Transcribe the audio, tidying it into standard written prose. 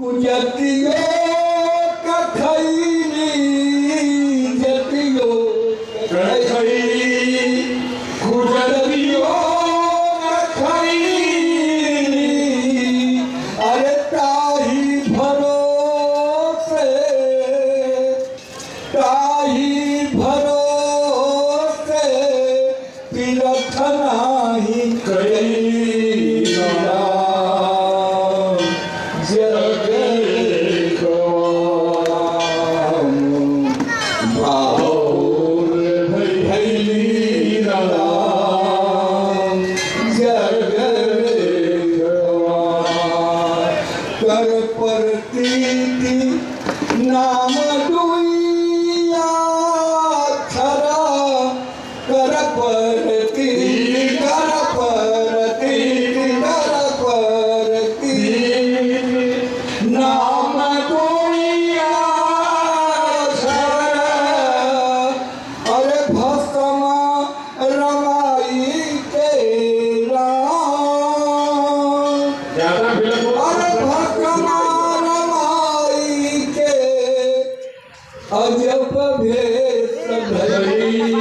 जतियो कथैली जतियो कथैली जतियो कथैली अरे ताही भरोसे तीरथ नाही कैला कर परती नाम दुनिया खरा कर परती नाम दुनिया खरा अरे भस्म रमाई के अजब भेष धरी